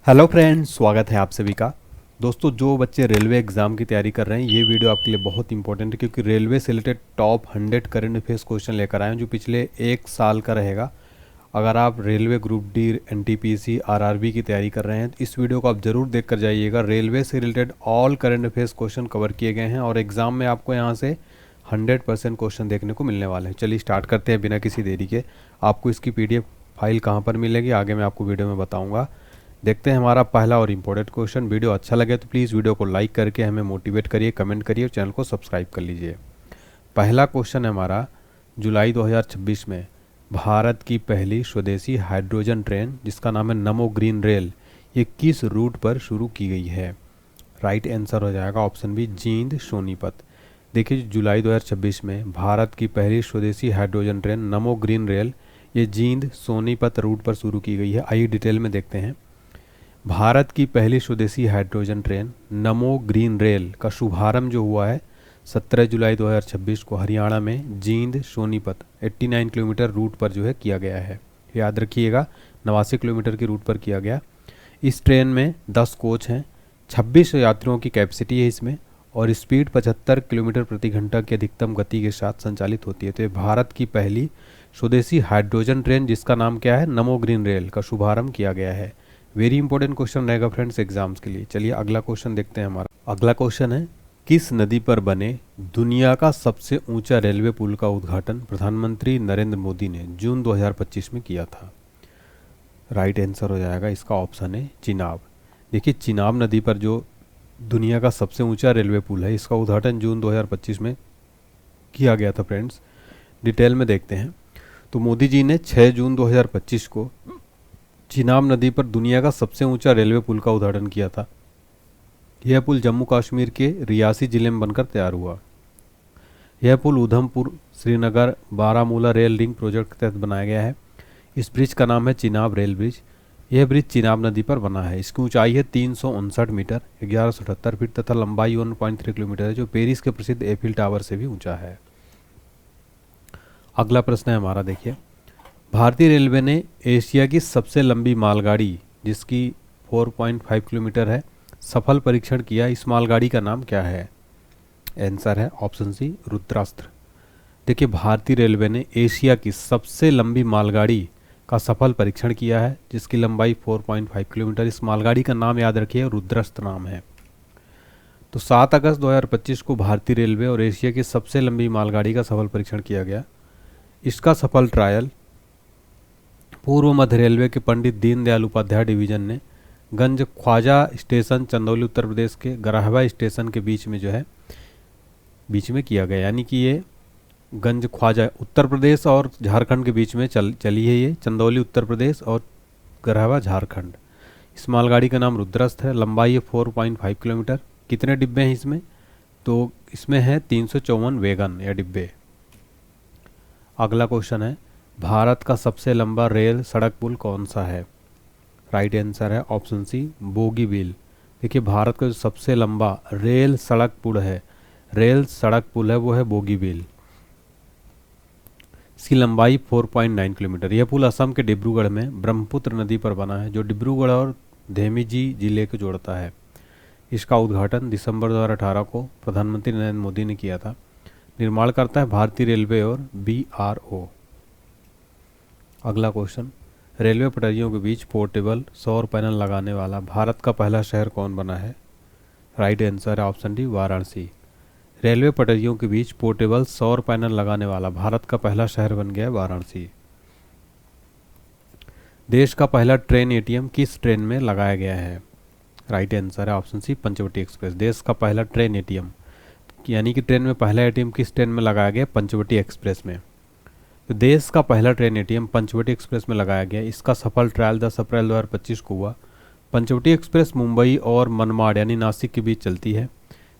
Hello friends, स्वागत है आप सभी का। दोस्तों, जो बच्चे रेलवे एग्ज़ाम की तैयारी कर रहे हैं, ये वीडियो आपके लिए बहुत इंपॉर्टेंट है क्योंकि रेलवे से related top 100 current affairs question लेकर आए हैं जो पिछले एक साल का रहेगा। अगर आप railway group D, NTPC, RRB की तैयारी कर रहे हैं तो इस वीडियो को आप ज़रूर देख कर जाइएगा। रेलवे से related all current affairs question cover किए गए हैं और एग्ज़ाम में आपको यहाँ से 100% क्वेश्चन देखने को मिलने वाले हैं। चलिए स्टार्ट करते हैं बिना किसी देरी के। आपको इसकी PDF फाइल कहाँ पर मिलेगी आगे मैं आपको वीडियो में बताऊँगा। देखते हैं हमारा पहला और इम्पोर्टेंट क्वेश्चन। वीडियो अच्छा लगे तो प्लीज़ वीडियो को लाइक करके हमें मोटिवेट करिए, कमेंट करिए और चैनल को सब्सक्राइब कर लीजिए। पहला क्वेश्चन है हमारा, जुलाई 2026 में भारत की पहली स्वदेशी हाइड्रोजन ट्रेन जिसका नाम है नमो ग्रीन रेल, ये किस रूट पर शुरू की गई है? राइट आंसर हो जाएगा ऑप्शन बी, जींद सोनीपत। देखिए, जुलाई 2026 में भारत की पहली स्वदेशी हाइड्रोजन ट्रेन नमो ग्रीन रेल ये जींद सोनीपत रूट पर शुरू की गई है। आइए डिटेल में देखते हैं। भारत की पहली स्वदेशी हाइड्रोजन ट्रेन नमो ग्रीन रेल का शुभारंभ जो हुआ है 17 जुलाई 2026 को हरियाणा में जींद सोनीपत 89 किलोमीटर रूट पर जो है किया गया है। याद रखिएगा, 89 किलोमीटर की रूट पर किया गया। इस ट्रेन में 10 कोच हैं, 26 यात्रियों की कैपेसिटी है इसमें और स्पीड 75 किलोमीटर प्रति घंटा की अधिकतम गति के साथ संचालित होती है। तो ये भारत की पहली स्वदेशी हाइड्रोजन ट्रेन जिसका नाम क्या है, नमो ग्रीन रेल, का शुभारंभ किया गया है। वेरी इंपॉर्टेंट क्वेश्चन रहेगा फ्रेंड्स एग्जाम्स के लिए। चलिए अगला क्वेश्चन देखते हैं। हमारा अगला क्वेश्चन है, किस नदी पर बने दुनिया का सबसे ऊंचा रेलवे पुल का उद्घाटन प्रधानमंत्री नरेंद्र मोदी ने जून 2025 में किया था? राइट आंसर हो जाएगा इसका ऑप्शन है चिनाब। देखिए, चिनाब नदी पर जो दुनिया का सबसे ऊंचा रेलवे पुल है इसका उद्घाटन जून 2025 में किया गया था। फ्रेंड्स डिटेल में देखते हैं तो मोदी जी ने 6 जून 2025 को चिनाब नदी पर दुनिया का सबसे ऊंचा रेलवे पुल का उद्घाटन किया था। यह पुल जम्मू कश्मीर के रियासी जिले में बनकर तैयार हुआ। यह पुल Udhampur Srinagar Baramulla rail link project के तहत बनाया गया है। इस ब्रिज का नाम है चिनाब रेल ब्रिज। यह ब्रिज चिनाब नदी पर बना है। इसकी ऊंचाई है 359 मीटर 1178 फीट तथा लंबाई 1.3 किलोमीटर है, जो पेरिस के प्रसिद्ध एफिल टावर से भी ऊंचा है। अगला प्रश्न है हमारा, देखिए, भारतीय रेलवे ने एशिया की सबसे लंबी मालगाड़ी जिसकी 4.5 किलोमीटर है सफल परीक्षण किया। इस मालगाड़ी का नाम क्या है? आंसर है ऑप्शन सी, रुद्रास्त्र। देखिए, भारतीय रेलवे ने एशिया की सबसे लंबी मालगाड़ी का सफल परीक्षण किया है जिसकी लंबाई 4.5 किलोमीटर। इस मालगाड़ी का नाम याद रखिए, रुद्रास्त्र नाम है। तो 7 अगस्त 2025 को भारतीय रेलवे और एशिया की सबसे लंबी मालगाड़ी का सफल परीक्षण किया गया। इसका सफल ट्रायल पूर्व मध्य रेलवे के पंडित दीनदयाल उपाध्याय डिवीजन ने गंज ख्वाजा स्टेशन चंदौली उत्तर प्रदेश के गराहवा स्टेशन के बीच में जो है बीच में किया गया। यानी कि ये गंज ख्वाजा उत्तर प्रदेश और झारखंड के बीच में चली है। ये चंदौली उत्तर प्रदेश और गराहवा झारखंड। इस मालगाड़ी का नाम रुद्रस्थ है। लंबाई है 4.5 किलोमीटर। कितने डिब्बे हैं इसमें? तो इसमें है 354 वैगन या डिब्बे। अगला क्वेश्चन है, भारत का सबसे लंबा रेल सड़क पुल कौन सा है? राइट आंसर है ऑप्शन सी, बोगीबील। देखिए, भारत का जो सबसे लंबा रेल सड़क पुल है वो है बोगीबील। इसकी लंबाई 4.9 किलोमीटर। यह पुल असम के डिब्रूगढ़ में ब्रह्मपुत्र नदी पर बना है जो डिब्रूगढ़ और धेमाजी जिले को जोड़ता है। इसका उद्घाटन दिसंबर 2018 को प्रधानमंत्री नरेंद्र मोदी ने किया था। निर्माण करता है भारतीय रेलवे और BRO। अगला क्वेश्चन, रेलवे पटरियों के बीच पोर्टेबल सौर पैनल लगाने वाला भारत का पहला शहर कौन बना है? राइट आंसर है ऑप्शन डी, वाराणसी। रेलवे पटरियों के बीच पोर्टेबल सौर पैनल लगाने वाला भारत का पहला शहर बन गया है वाराणसी। देश का पहला ट्रेन ATM किस ट्रेन में लगाया गया है? राइट आंसर है ऑप्शन सी, पंचवटी एक्सप्रेस। देश का पहला ट्रेन ATM यानी कि ट्रेन में पहला ATM किस ट्रेन में लगाया गया? पंचवटी एक्सप्रेस में। तो देश का पहला ट्रेन ATM पंचवटी एक्सप्रेस में लगाया गया। इसका सफल ट्रायल 10 अप्रैल 2025 को हुआ। पंचवटी एक्सप्रेस मुंबई और मनमाड़ यानी नासिक के बीच चलती है।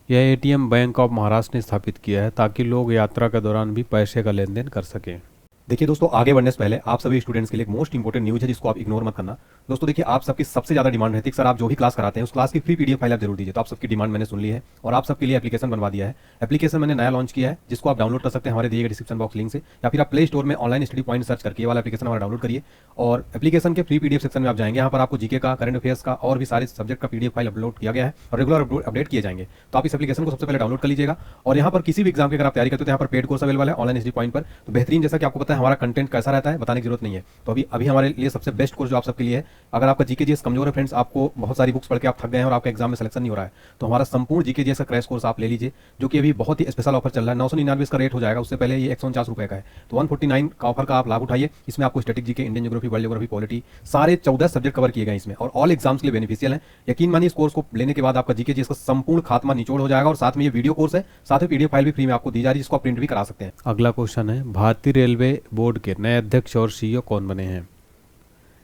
यह ATM बैंक ऑफ महाराष्ट्र ने स्थापित किया है ताकि लोग यात्रा के दौरान भी पैसे का लेन देन कर सकें। देखिए दोस्तों, आगे बढ़ने से पहले आप सभी स्टूडेंट्स के लिए एक मोस्ट इंपॉर्टेंट न्यूज़ है जिसको आप इग्नोर मत करना। दोस्तों देखिए, आप सबकी सबसे ज़्यादा डिमांड रहती है कि सर आप जो भी क्लास कराते हैं उस क्लास की फ्री पीडीएफ फाइल आप जरूर दीजिए। तो आप सबकी डिमांड मैंने सुन ली है और आप सबके लिए एप्लीकेशन बनवा दिया है। एप्लीकेशन मैंने नया लॉन्च किया है जिसको आप डाउनलोड कर सकते हैं हमारे दिए गए डिस्क्रिप्शन बॉक्स लिंक से, या फिर आप प्ले स्टोर में ऑनलाइन स्टडी पॉइंट सर्च करके ये वाला एप्लीकेशन हमारा डाउनलोड करिए। और एप्लीकेशन के फ्री पीडीएफ सेक्शन में आप जाएंगे, यहाँ पर आपको जीके का, करंट अफेयर्स का और भी सारे सब्जेक्ट का पीडीएफ फाइल अपलोड किया गया है और रेगुलर अपडेट किए जाएंगे। तो आप इस एप्लीकेशन को सबसे पहले डाउनलोड कर लीजिएगा। और यहाँ पर किसी भी एग्जाम की अगर आप तैयारी करते हो तो यहाँ पर पेड कोर्स अवेलेबल है ऑनलाइन स्टडी पॉइंट पर। तो बेहतरीन, जैसा कि आपको पता है हमारा कंटेंट कैसा रहता है बताने की जरूरत नहीं है। तो अभी हमारे लिए सबसे बेस्ट कोर्स जो आप सबके लिए है, अगर आपका जीके जीएस कमजोर है फ्रेंड्स, आपको बहुत सारी बुक्स पढ़ के आप थक गए हैं और आपका एग्जाम में सिलेक्शन नहीं हो रहा है, तो हमारा संपूर्ण जीके जीएस का क्रैश कोर्स आप ले लीजिए, जो कि अभी बहुत ही स्पेशल ऑफर चल रहा है। 999 इसका रेट हो जाएगा, उससे पहले ये 149 रुपए का है। तो 149 का ऑफर का आप लाभ उठाइए। इसमें आपको static GK, Indian geography, world geography, polity, सारे 14 सब्जेक्ट कवर किए गए इसमें और ऑल एग्जाम्स के लिए बेनिफिशियल है। यकीन मानिए, इस कोर्स को लेने के बाद आपका जीके जीएस का संपूर्ण खात्मा निचोड़ हो जाएगा। और साथ में ये वीडियो कोर्स है, साथ में पीडीएफ फाइल भी फ्री में आपको दी जा रही है, जिसको आप प्रिंट भी करा सकते हैं। अगला क्वेश्चन है, भारतीय रेलवे बोर्ड के नए अध्यक्ष और सीईओ कौन बने हैं?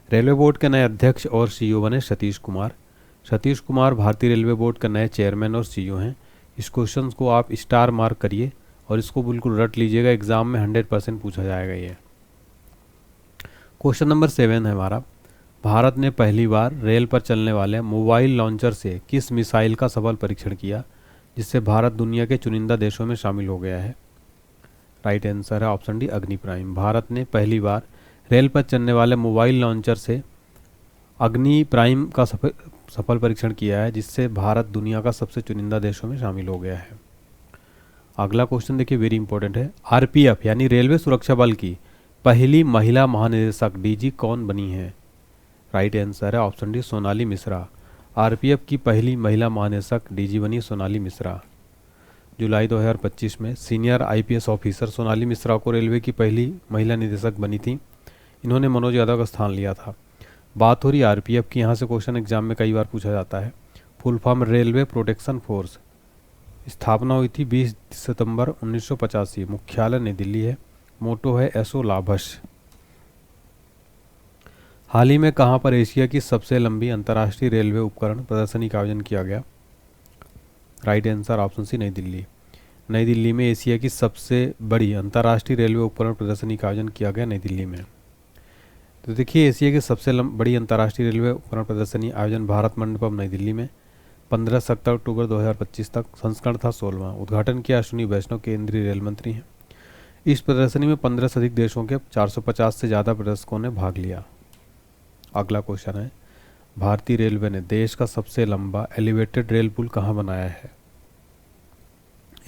रेलवे बोर्ड के नए अध्यक्ष और सीईओ बने सतीश कुमार। सतीश कुमार भारतीय रेलवे बोर्ड के नए चेयरमैन और सीईओ हैं। इस क्वेश्चन को आप स्टार मार्क करिए और इसको बिल्कुल रट लीजिएगा, एग्जाम में 100% पूछा जाएगा ये। क्वेश्चन नंबर 7 है हमारा, भारत ने पहली बार रेल पर चलने वाले मोबाइल लॉन्चर से किस मिसाइल का सफल परीक्षण किया जिससे भारत दुनिया के चुनिंदा देशों में शामिल हो गया है? राइट आंसर है ऑप्शन डी, अग्नि प्राइम। भारत ने पहली बार रेल पर चलने वाले मोबाइल लॉन्चर से अग्नि प्राइम का सफल परीक्षण किया है, जिससे भारत दुनिया का सबसे चुनिंदा देशों में शामिल हो गया है। अगला क्वेश्चन देखिए, वेरी इंपॉर्टेंट है। आरपीएफ यानी रेलवे सुरक्षा बल की पहली महिला महानिदेशक डीजी कौन बनी है? राइट आंसर है option D, Sonali Mishra. RPF की पहली महिला महानिदेशक डीजी बनी सोनाली मिश्रा। जुलाई 2025 में senior IPS officer Sonali Mishra को रेलवे की पहली महिला निदेशक बनी थी। इन्होंने मनोज यादव का स्थान लिया था। बात हो रही आरपीएफ की, यहाँ से क्वेश्चन एग्जाम में कई बार पूछा जाता है। Full form railway protection force. स्थापना हुई थी 20 सितंबर 1985। मुख्यालय नई दिल्ली है। मोटो है एसो लाभस। हाल ही में कहाँ पर एशिया की सबसे लंबी अंतर्राष्ट्रीय रेलवे उपकरण प्रदर्शनी का आयोजन किया गया? राइट आंसर ऑप्शन सी, नई दिल्ली। नई दिल्ली में एशिया की सबसे बड़ी अंतर्राष्ट्रीय रेलवे उपकरण प्रदर्शनी का आयोजन किया गया नई दिल्ली में। तो देखिए, एशिया की सबसे बड़ी अंतर्राष्ट्रीय रेलवे उपकरण प्रदर्शनी आयोजन भारत मंडपम नई दिल्ली में 15 से 17 अक्टूबर 2025 तक। संस्करण था 16वां। उद्घाटन किया अश्विनी वैष्णव, केंद्रीय रेल मंत्री हैं। इस प्रदर्शनी में 15 से अधिक देशों के 450 से ज़्यादा प्रदर्शकों ने भाग लिया। अगला क्वेश्चन है, भारतीय रेलवे ने देश का सबसे लंबा एलिवेटेड रेल पुल कहाँ बनाया है?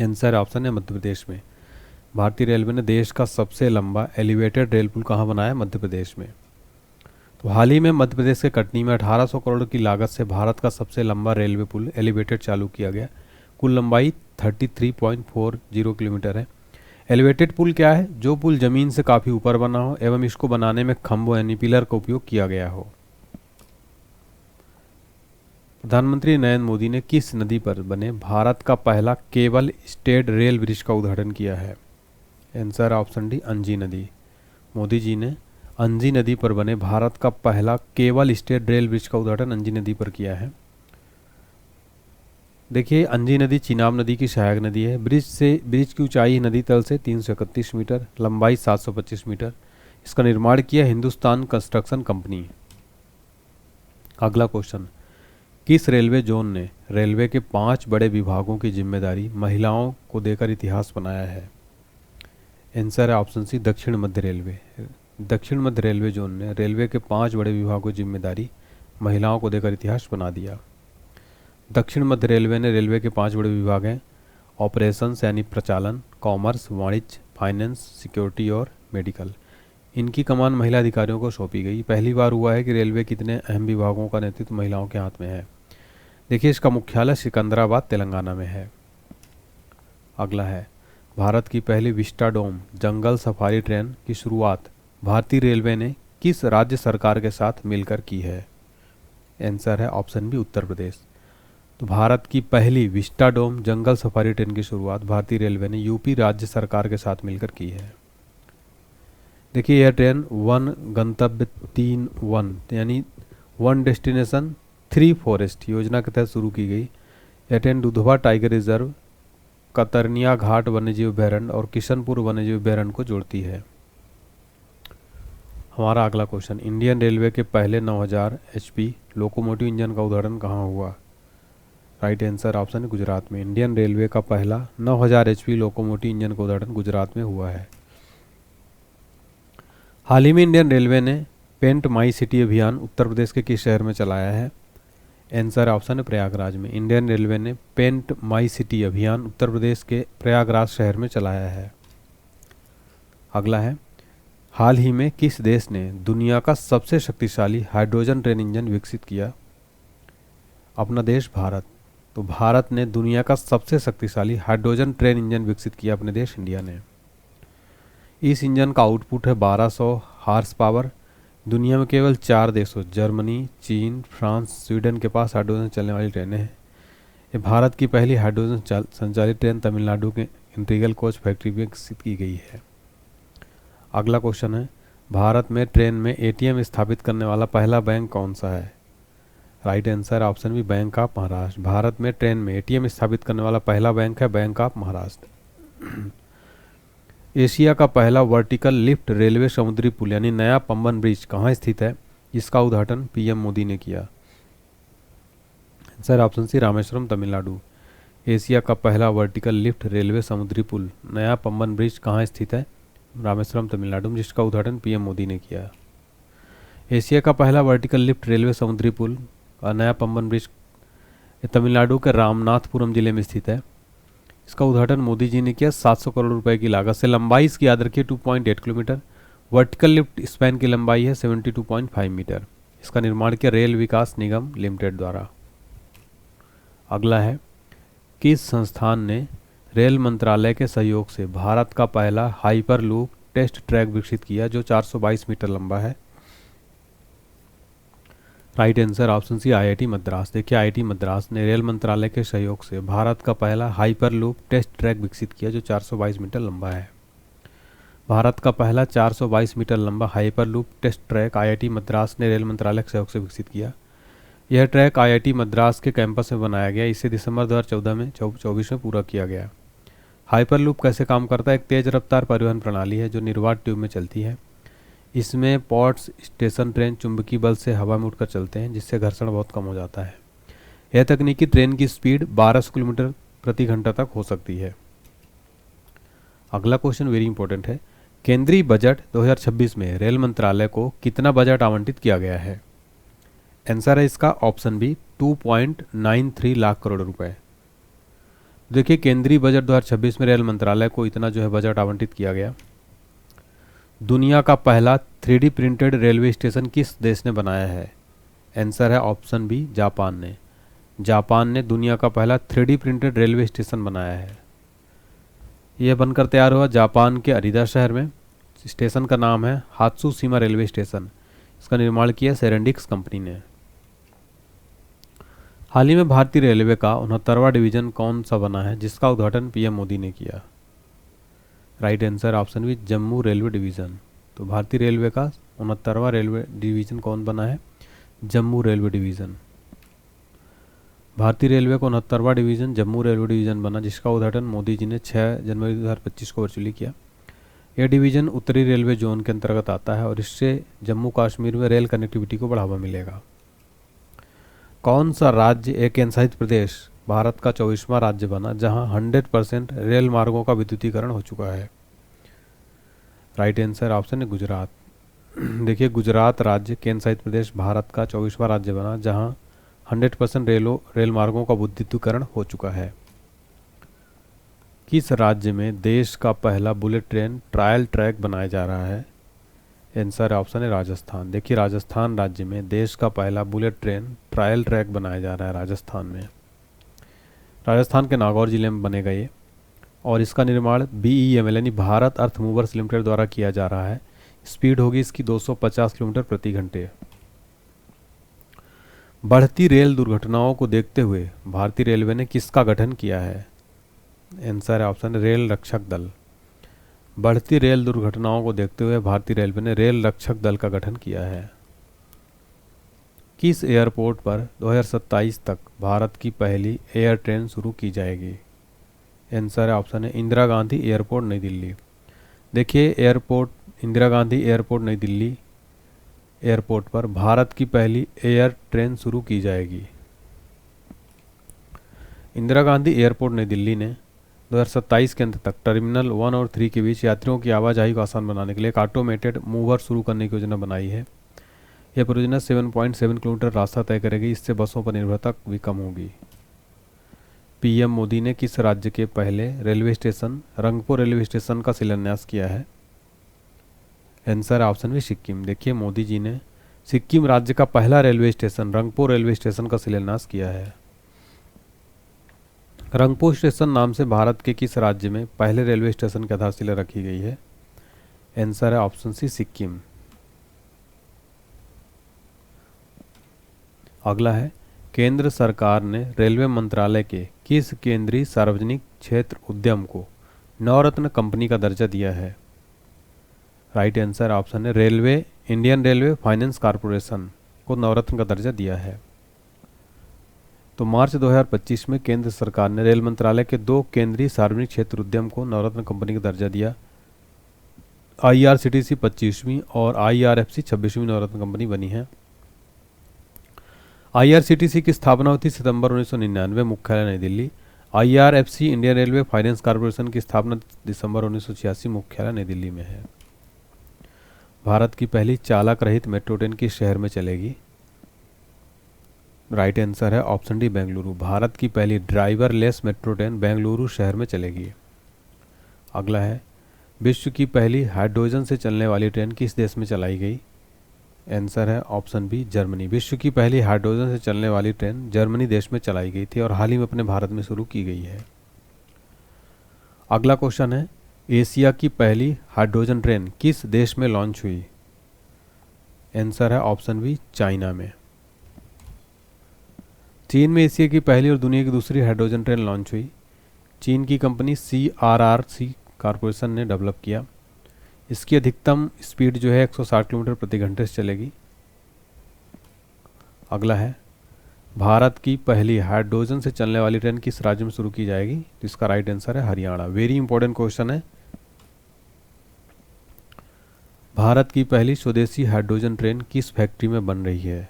आंसर ऑप्शन है मध्य प्रदेश में। भारतीय रेलवे ने देश का सबसे लंबा एलिवेटेड रेल पुल कहाँ बनाया है? मध्य प्रदेश में। तो हाल ही में मध्य प्रदेश के कटनी में 1800 करोड़ की लागत से भारत का सबसे लंबा रेलवे पुल एलिवेटेड चालू किया गया। कुल लंबाई 33.40 किलोमीटर है। एलिवेटेड पुल क्या है? जो पुल जमीन से काफ़ी ऊपर बना हो एवं इसको बनाने में खंभों यानी पिलर का उपयोग किया गया हो। प्रधानमंत्री नरेंद्र मोदी ने किस नदी पर बने भारत का पहला केबल स्टेड रेल ब्रिज का उद्घाटन किया है? आंसर ऑप्शन डी, अंजी नदी। मोदी जी ने अंजी नदी पर बने भारत का पहला केबल स्टेड रेल ब्रिज का उद्घाटन अंजी नदी पर किया है। देखिए, अंजी नदी चिनाब नदी की सहायक नदी है। ब्रिज की ऊंचाई नदी तल से 331 मीटर, लंबाई 725 मीटर। इसका निर्माण किया हिंदुस्तान कंस्ट्रक्शन कंपनी। अगला क्वेश्चन, किस रेलवे जोन ने रेलवे के 5 बड़े विभागों की जिम्मेदारी महिलाओं को देकर इतिहास बनाया है? आंसर है ऑप्शन सी, दक्षिण मध्य रेलवे। दक्षिण मध्य रेलवे जोन ने रेलवे के 5 बड़े विभागों की जिम्मेदारी महिलाओं को देकर इतिहास बना दिया। दक्षिण मध्य रेलवे ने रेलवे के 5 बड़े विभाग हैं, ऑपरेशंस यानी प्रचालन, कॉमर्स, वाणिज्य, फाइनेंस, सिक्योरिटी और मेडिकल। इनकी कमान महिला अधिकारियों को सौंपी गई। पहली बार हुआ है कि रेलवे के इतने अहम विभागों का नेतृत्व महिलाओं के हाथ में है। देखिए, इसका मुख्यालय सिकंदराबाद तेलंगाना में है। अगला है, भारत की पहली विस्टाडोम जंगल सफारी ट्रेन की शुरुआत भारतीय रेलवे ने किस राज्य सरकार के साथ मिलकर की है? आंसर है ऑप्शन बी, उत्तर प्रदेश। तो भारत की पहली विस्टाडोम जंगल सफारी ट्रेन की शुरुआत भारतीय रेलवे ने यूपी राज्य सरकार के साथ मिलकर की है। देखिए, यह ट्रेन 1 गंतव्य 3 वन यानी 1 डेस्टिनेशन 3 फॉरेस्ट योजना के तहत शुरू की गई। यह train Dudhwa tiger reserve, Katarniya Ghat वन्यजीव अभयारण्य और किशनपुर वन्यजीव अभयारण्य को जोड़ती है। हमारा अगला क्वेश्चन, इंडियन रेलवे के पहले 9000 HP लोकोमोटिव इंजन का उदाहरण कहाँ हुआ? राइट आंसर ऑप्शन है गुजरात में। इंडियन रेलवे का पहला 9000 HP लोकोमोटिव इंजन का उदाहरण गुजरात में हुआ है। हाल ही में इंडियन रेलवे ने पेंट माई सिटी अभियान उत्तर प्रदेश के किस शहर में चलाया है? आंसर ऑप्शन है प्रयागराज में। इंडियन रेलवे ने पेंट माई सिटी अभियान उत्तर प्रदेश के प्रयागराज शहर में चलाया है। अगला है, हाल ही में किस देश ने दुनिया का सबसे शक्तिशाली हाइड्रोजन ट्रेन इंजन विकसित किया? अपना देश भारत। तो भारत ने दुनिया का सबसे शक्तिशाली हाइड्रोजन ट्रेन इंजन विकसित किया, अपने देश इंडिया ने। इस इंजन का आउटपुट है 1200 हार्स पावर। दुनिया में केवल 4 देशों जर्मनी, चीन, फ्रांस, स्वीडन के पास हाइड्रोजन चलने वाली ट्रेनें हैं। ये भारत की पहली हाइड्रोजन संचालित ट्रेन तमिलनाडु के इंटीग्रल कोच फैक्ट्री में विकसित की गई है। अगला क्वेश्चन है, भारत में ट्रेन में ATM स्थापित करने वाला पहला बैंक कौन सा है? राइट आंसर ऑप्शन भी बैंक ऑफ महाराष्ट्र। भारत में ट्रेन में ATM स्थापित करने वाला पहला बैंक है बैंक ऑफ महाराष्ट्र। एशिया का पहला वर्टिकल लिफ्ट रेलवे समुद्री पुल यानी नया पंबन ब्रिज कहाँ स्थित है, जिसका उद्घाटन PM मोदी ने किया? Answer option C Rameswaram Tamil Nadu. Asia का पहला वर्टिकल लिफ्ट रेलवे समुद्री पुल नया पंबन ब्रिज कहाँ स्थित है? रामेश्वरम तमिलनाडु में, जिसका उद्घाटन PM मोदी ने किया। एशिया का पहला वर्टिकल लिफ्ट रेलवे समुद्री पुल और नया पंबन ब्रिज तमिलनाडु के रामनाथपुरम जिले में स्थित है। इसका उद्घाटन मोदी जी ने किया 700 करोड़ रुपए की लागत से। लंबाई इसकी याद रखिए 2.8 किलोमीटर। वर्टिकल लिफ्ट स्पैन की लंबाई है 72.5 मीटर। इसका निर्माण किया रेल विकास निगम लिमिटेड द्वारा। अगला है, किस संस्थान ने रेल मंत्रालय के सहयोग से भारत का पहला हाइपर लूप टेस्ट ट्रैक विकसित किया जो 422 मीटर लंबा है? Right answer option C IIT Madras. देखिए IIT मद्रास ने रेल मंत्रालय के सहयोग से भारत का पहला हाइपर लूप टेस्ट ट्रैक विकसित किया जो 422 मीटर लंबा है। भारत का पहला 422 मीटर लंबा hyperloop test track IIT Madras ने रेल मंत्रालय के सहयोग से विकसित किया। यह ट्रैक IIT मद्रास के कैंपस में बनाया गया। इसे दिसंबर 2024 में पूरा किया गया। हाइपर लूप कैसे काम करता है? एक तेज रफ्तार परिवहन प्रणाली है जो निर्वात ट्यूब में चलती है। इसमें पॉट्स स्टेशन ट्रेन चुंबकीय बल से हवा में उठकर चलते हैं, जिससे घर्षण बहुत कम हो जाता है। यह तकनीकी ट्रेन की स्पीड 1200 किलोमीटर प्रति घंटा तक हो सकती है। अगला क्वेश्चन वेरी इंपॉर्टेंट है, केंद्रीय बजट 2026 में रेल मंत्रालय को कितना बजट आवंटित किया गया है? आंसर है इसका ऑप्शन बी 2.93 लाख करोड़ रुपए। देखिए केंद्रीय बजट 2026 में रेल मंत्रालय को इतना जो है बजट आवंटित किया गया। दुनिया का पहला 3D प्रिंटेड रेलवे स्टेशन किस देश ने बनाया है? आंसर है ऑप्शन बी जापान ने। जापान ने दुनिया का पहला 3D प्रिंटेड रेलवे स्टेशन बनाया है। यह बनकर तैयार हुआ जापान के अरीदा शहर में। स्टेशन का नाम है हात्सुशिमा रेलवे स्टेशन। इसका निर्माण किया सेरेंडिक्स कंपनी ने। हाल ही में भारतीय रेलवे का 69वां डिवीजन कौन सा बना है जिसका उद्घाटन PM मोदी ने किया? Right answer option B Jammu railway division. तो भारतीय रेलवे का 69वां रेलवे डिवीज़न कौन बना है? Jammu railway division. भारतीय रेलवे का 69वां डिवीज़न जम्मू रेलवे डिवीज़न बना, जिसका उद्घाटन मोदी जी ने 6 जनवरी 2025 को वर्चुअली किया। यह डिवीज़न उत्तरी रेलवे जोन के अंतर्गत आता है और इससे जम्मू कश्मीर में रेल कनेक्टिविटी को बढ़ावा मिलेगा। कौन सा राज्य एक केंद्रशासित प्रदेश भारत का 24वां राज्य बना जहां 100% रेल मार्गों का विद्युतीकरण हो चुका है? राइट आंसर ऑप्शन है गुजरात। देखिए गुजरात राज्य केंद्रशासित प्रदेश भारत का 24वां राज्य बना जहां 100% रेल मार्गों का विद्युतीकरण हो चुका है। किस राज्य में देश का पहला बुलेट ट्रेन ट्रायल ट्रैक बनाया जा रहा है? आंसर ऑप्शन है राजस्थान। देखिए राजस्थान राज्य में देश का पहला बुलेट ट्रेन ट्रायल ट्रैक बनाया जा रहा है राजस्थान में। राजस्थान के नागौर जिले में बनेगा ये और इसका निर्माण BEML यानी भारत अर्थ मूवर्स लिमिटेड द्वारा किया जा रहा है। स्पीड होगी इसकी 250 किलोमीटर प्रति घंटे। बढ़ती रेल दुर्घटनाओं को देखते हुए भारतीय रेलवे ने किसका गठन किया है? आंसर है ऑप्शन रेल रक्षक दल। बढ़ती रेल दुर्घटनाओं को देखते हुए भारतीय रेलवे ने रेल रक्षक दल का गठन किया है। किस एयरपोर्ट पर 2027 तक भारत की पहली एयर ट्रेन शुरू की जाएगी? आंसर है ऑप्शन है इंदिरा गांधी एयरपोर्ट नई दिल्ली। देखिए एयरपोर्ट इंदिरा गांधी एयरपोर्ट नई दिल्ली एयरपोर्ट पर भारत की पहली एयर ट्रेन शुरू की जाएगी? इंदिरा गांधी एयरपोर्ट नई दिल्ली ने 2027 के अंत तक टर्मिनल 1 और 3 के बीच यात्रियों की आवाजाही को आसान बनाने के लिए एक ऑटोमेटेड मूवर शुरू करने की योजना बनाई है। यह परियोजना 7.7 किलोमीटर रास्ता तय करेगी, इससे बसों पर निर्भरता भी कम होगी। पीएम मोदी ने किस राज्य के पहले railway station Rangpur railway station का शिलान्यास किया है? आंसर ऑप्शन भी सिक्किम। देखिए, मोदी जी ने सिक्किम राज्य का पहला railway station Rangpur railway station का शिलान्यास किया है। रंगपुर स्टेशन नाम से भारत के किस राज्य में पहले रेलवे स्टेशन की आधारशिला रखी गई है? आंसर है ऑप्शन सी, सिक्किम। अगला है, केंद्र सरकार ने रेलवे मंत्रालय के किस केंद्रीय सार्वजनिक क्षेत्र उद्यम को नवरत्न कंपनी का दर्जा दिया है? राइट आंसर ऑप्शन है railway Indian railway finance corporation को नवरत्न का दर्जा दिया है। तो मार्च 2025 में केंद्र सरकार ने रेल मंत्रालय के 2 केंद्रीय सार्वजनिक क्षेत्र उद्यम को नवरत्न कंपनी का दर्जा दिया। IRCTC 25वीं और IRFC 26वीं नवरत्न कंपनी बनी है। IRCTC की स्थापना हुई थी सितंबर 1999, मुख्यालय नई Delhi. IRFC Indian railway finance corporation की स्थापना दिसंबर 1986, मुख्यालय नई दिल्ली में है। भारत की पहली चालक रहित मेट्रो ट्रेन किस शहर में चलेगी? राइट आंसर है ऑप्शन डी, बेंगलुरु। भारत की पहली ड्राइवरलेस मेट्रो ट्रेन बेंगलुरु शहर में चलेगी। अगला है, विश्व की पहली हाइड्रोजन से चलने वाली ट्रेन किस देश में चलाई गई? आंसर है ऑप्शन बी, जर्मनी। विश्व की पहली हाइड्रोजन से चलने वाली ट्रेन जर्मनी देश में चलाई गई थी और हाल ही में अपने भारत में शुरू की गई है। अगला क्वेश्चन है, एशिया की पहली हाइड्रोजन ट्रेन किस देश में लॉन्च हुई? आंसर है ऑप्शन बी, चाइना में। चीन में एशिया की पहली और दुनिया की दूसरी हाइड्रोजन ट्रेन लॉन्च हुई। चीन की कंपनी CRRC कॉरपोरेशन ने डेवलप किया। इसकी अधिकतम स्पीड जो है 160 किलोमीटर प्रति घंटे से चलेगी। अगला है, भारत की पहली हाइड्रोजन से चलने वाली ट्रेन किस राज्य में शुरू की जाएगी? तो इसका राइट आंसर है हरियाणा। वेरी इंपॉर्टेंट क्वेश्चन है। भारत की पहली स्वदेशी हाइड्रोजन ट्रेन किस फैक्ट्री में बन रही है?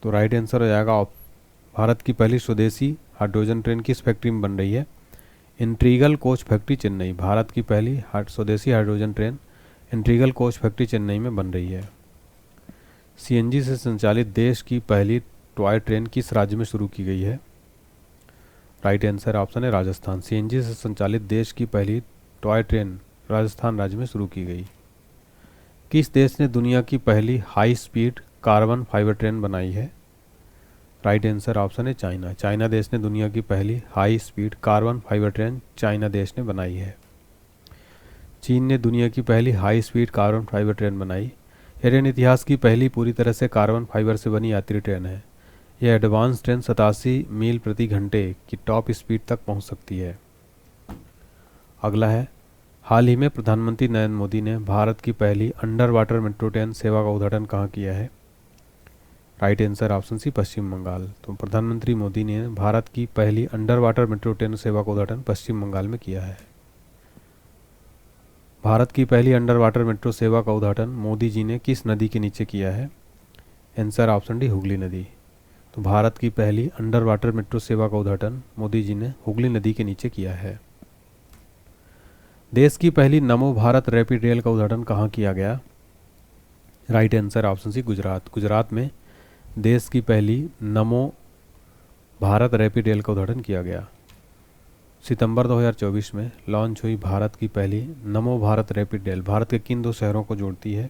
तो राइट आंसर हो जाएगा भारत की पहली स्वदेशी हाइड्रोजन ट्रेन किस फैक्ट्री में बन रही है? Integral coach factory, Chennai. Bharat की पहली स्वदेशी hydrogen train integral coach factory, Chennai में बन रही है। CNG से संचालित देश की पहली टॉय ट्रेन किस राज्य में शुरू की गई है? राइट आंसर ऑप्शन है राजस्थान। CNG से संचालित देश की पहली टॉय ट्रेन राजस्थान राज्य में शुरू की गई। किस देश ने दुनिया की पहली high speed carbon fibre train बनाई है? राइट आंसर ऑप्शन है चाइना। चाइना देश ने दुनिया की पहली high speed carbon fibre train China देश ने बनाई है। चीन ने दुनिया की पहली high speed carbon fibre train बनाई। यह ट्रेन इतिहास की पहली पूरी तरह से कार्बन फाइबर से बनी यात्री ट्रेन है। यह एडवांस ट्रेन 87 मील प्रति घंटे की टॉप स्पीड तक पहुंच सकती है। अगला है, हाल ही में प्रधानमंत्री नरेंद्र मोदी ने भारत की पहली अंडर वाटर मेट्रो ट्रेन सेवा का उद्घाटन कहाँ किया है? राइट आंसर ऑप्शन सी, पश्चिम बंगाल। तो प्रधानमंत्री मोदी ने भारत की पहली अंडर वाटर मेट्रो ट्रेन सेवा का उद्घाटन पश्चिम बंगाल में किया है। भारत की पहली अंडर वाटर मेट्रो सेवा का उद्घाटन मोदी जी ने किस नदी के नीचे किया है? आंसर ऑप्शन डी, हुगली नदी। तो भारत की पहली अंडर वाटर मेट्रो सेवा का उद्घाटन मोदी जी ने हुगली नदी के नीचे किया है। देश की पहली नमो भारत रैपिड रेल का उद्घाटन कहाँ किया गया? Right answer option C, Gujarat. Gujarat में देश की पहली नमो भारत रैपिड रेल का उद्घाटन किया गया। सितंबर 2024 में लॉन्च हुई भारत की पहली नमो भारत रैपिड रेल भारत के किन 2 शहरों को जोड़ती है?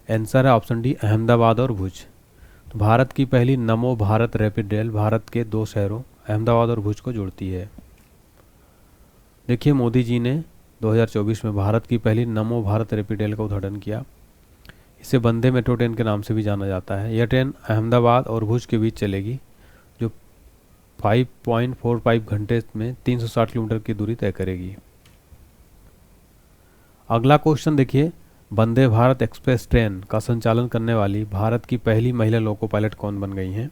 आंसर है ऑप्शन डी, अहमदाबाद और भुज। तो भारत की पहली नमो भारत रैपिड रेल भारत के 2 शहरों अहमदाबाद और भुज को जोड़ती है। देखिए, मोदी जी ने 2024 में भारत की पहली नमो भारत रैपिड रेल का उद्घाटन किया। इसे वंदे मेट्रो ट्रेन के नाम से भी जाना जाता है। यह ट्रेन अहमदाबाद और भुज के बीच चलेगी, जो 5.45 घंटे में 360 किलोमीटर की दूरी तय करेगी। अगला क्वेश्चन देखिए, वंदे भारत एक्सप्रेस ट्रेन का संचालन करने वाली भारत की पहली महिला लोको पायलट कौन बन गई हैं?